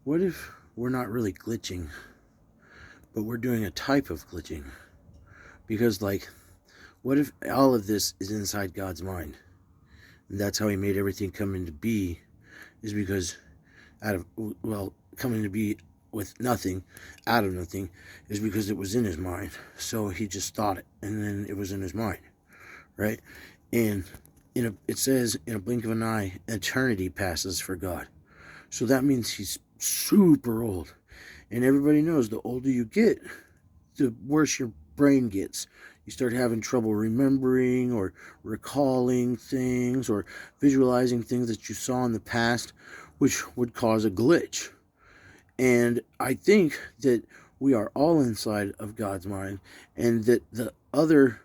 What if we're not really glitching, but we're doing a type of glitching? Because, like, what if all of this is inside God's mind? And that's how he made everything come into be, is because coming to be with nothing, out of nothing, is because it was in his mind. So he just thought it, and then it was in his mind, right? And it says, in a blink of an eye, eternity passes for God. So that means he's super old. And everybody knows the older you get, the worse your brain gets. You start having trouble remembering or recalling things or visualizing things that you saw in the past, which would cause a glitch. And I think that we are all inside of God's mind, and that the other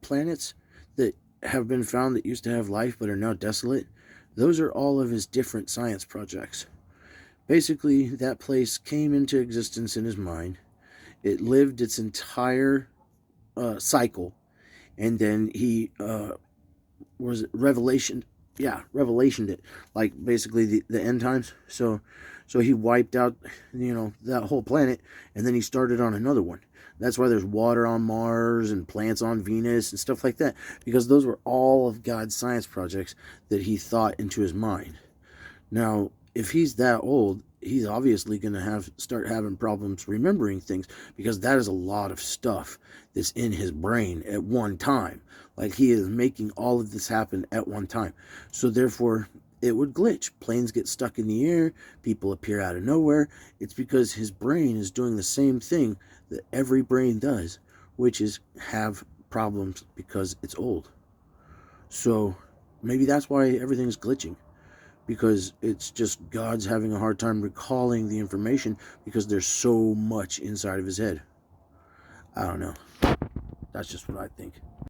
planets that have been found that used to have life but are now desolate, those are all of his different science projects. Basically, that place came into existence in his mind. It lived its entire cycle, and then he was it revelation, revelationed it, like basically the end times. So he wiped out that whole planet, and then he started on another one. That's why there's water on Mars and plants on Venus and stuff like that, because those were all of God's science projects that he thought into his mind. Now, if he's that old, he's obviously going to start having problems remembering things, because that is a lot of stuff that's in his brain at one time. Like, he is making all of this happen at one time. So therefore, it would glitch. Planes get stuck in the air. People appear out of nowhere. It's because his brain is doing the same thing that every brain does, which is have problems because it's old. So maybe that's why everything's glitching, because it's just God's having a hard time recalling the information because there's so much inside of his head. I don't know. That's just what I think.